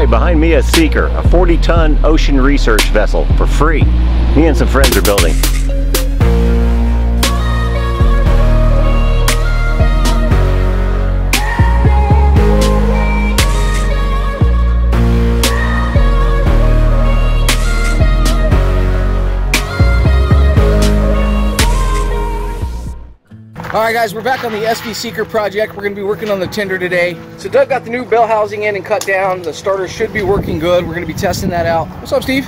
Hi, behind me is Seeker, a 40-ton ocean research vessel for free. Me and some friends are building. Alright guys, we're back on the SV Seeker project. We're going to be working on the tender today. So Doug got the new bell housing in and cut down. The starter should be working good. We're going to be testing that out. What's up, Steve?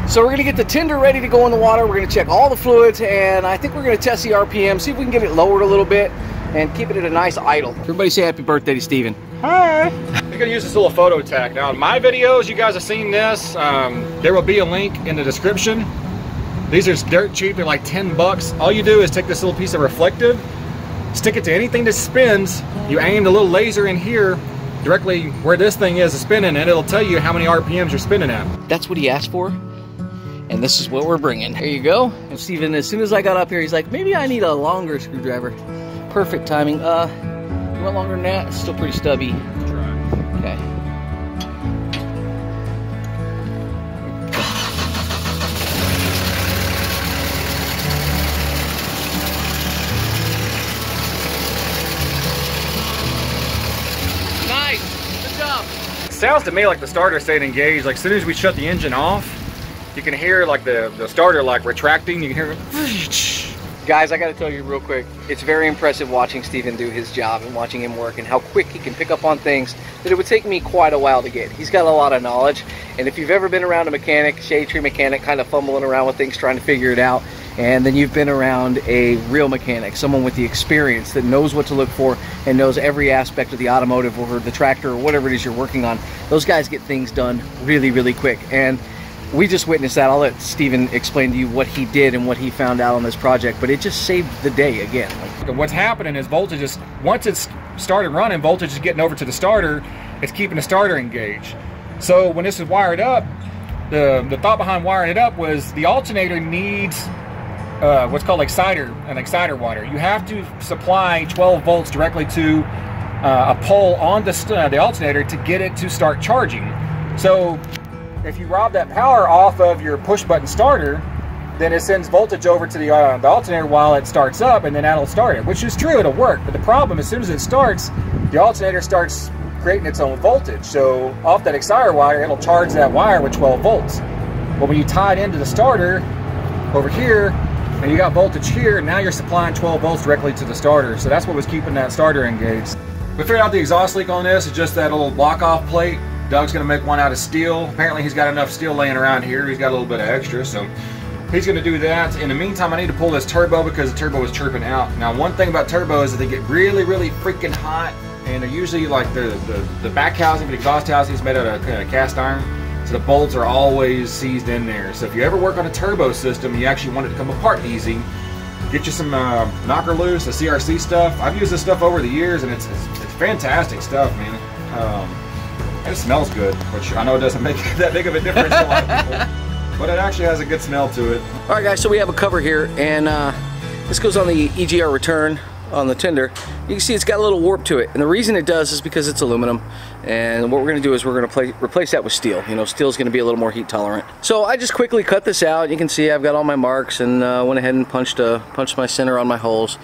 So we're going to get the tender ready to go in the water. We're going to check all the fluids, and I think we're going to test the RPM, see if we can get it lowered a little bit and keep it at a nice idle. Everybody say happy birthday to Steven. Hi! You're going to use this little photo tech. Now in my videos, you guys have seen this. There will be a link in the description. These are dirt cheap, they're like 10 bucks. All you do is take this little piece of reflective, stick it to anything that spins, you aim the little laser in here, directly where this thing is spinning, and it'll tell you how many RPMs you're spinning at. That's what he asked for, and this is what we're bringing. There you go. And Steven, as soon as I got up here, he's like, maybe I need a longer screwdriver. Perfect timing. You want longer than that? It's still pretty stubby. Okay. Sounds to me like the starter stayed engaged. Like as soon as we shut the engine off, you can hear like the starter like retracting. You can hear it. Guys, I got to tell you real quick, it's very impressive watching Steven do his job and watching him work and how quick he can pick up on things that it would take me quite a while to get. He's got a lot of knowledge, and if you've ever been around a mechanic, shade tree mechanic, kind of fumbling around with things trying to figure it out, and then you've been around a real mechanic, someone with the experience that knows what to look for and knows every aspect of the automotive or the tractor or whatever it is you're working on, those guys get things done really, really quick. And we just witnessed that. I'll let Steven explain to you what he did and what he found out on this project, but it just saved the day again. What's happening is voltage is, once it's started running, voltage is getting over to the starter, it's keeping the starter engaged. So when this is wired up, the thought behind wiring it up was the alternator needs what's called an exciter wire. You have to supply 12 volts directly to a pole on the alternator to get it to start charging. So if you rob that power off of your push button starter, then it sends voltage over to the alternator while it starts up, and then that'll start it, which is true, it'll work. But the problem, as soon as it starts, the alternator starts creating its own voltage. So off that exciter wire, it'll charge that wire with 12 volts. But when you tie it into the starter over here, and you got voltage here, now you're supplying 12 volts directly to the starter. So that's what was keeping that starter engaged. We figured out the exhaust leak on this is just that little block off plate. Doug's gonna make one out of steel. Apparently he's got enough steel laying around here. He's got a little bit of extra, so he's gonna do that. In the meantime, I need to pull this turbo because the turbo is chirping out. Now, one thing about turbo is that they get really, really freaking hot, and they're usually like the back housing, the exhaust housing is made out of cast iron, so the bolts are always seized in there. So if you ever work on a turbo system, you actually want it to come apart easy. Get you some knocker loose, the CRC stuff. I've used this stuff over the years, and it's fantastic stuff, man. And it smells good, which I know it doesn't make that big of a difference to a lot of people, but it actually has a good smell to it. All right, guys, so we have a cover here, and this goes on the EGR return on the tender. You can see it's got a little warp to it, and the reason it does is because it's aluminum, and what we're going to do is we're going to replace that with steel. You know, steel is going to be a little more heat tolerant. So I just quickly cut this out. You can see I've got all my marks, and went ahead and punched my center on my holes.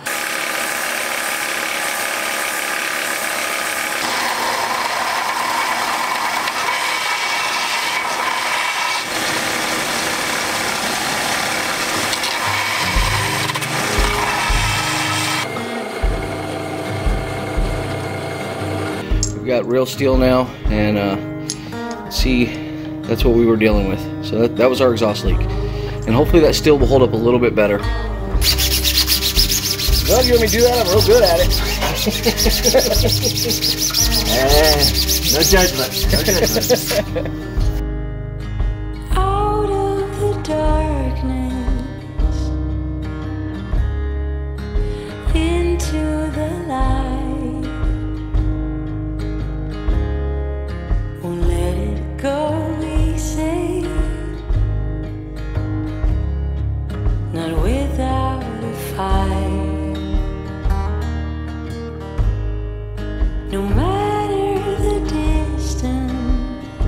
We've got real steel now, and see, that's what we were dealing with. So that was our exhaust leak, and hopefully that steel will hold up a little bit better. Well, you want me to do that? I'm real good at it. No judgment. No judgment. Out of the darkness, into the light. Won't let it go easy, not without a fight. No matter the distance,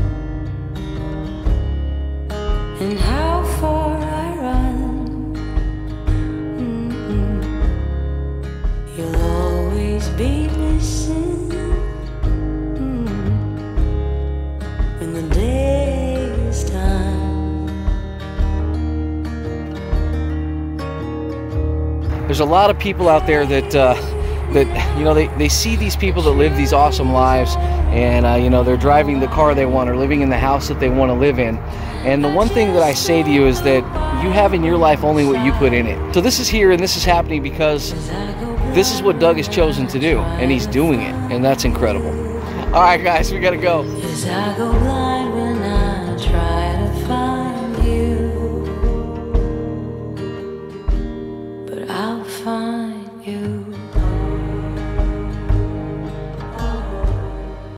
There's a lot of people out there that you know, they see these people that live these awesome lives, and you know, they're driving the car they want or living in the house that they want to live in. And the one thing that I say to you is that you have in your life only what you put in it. So this is here and this is happening because this is what Doug has chosen to do, and he's doing it, and that's incredible. All right, guys, we gotta go. 'Cause I go blind when I try to find you, but I'll find you.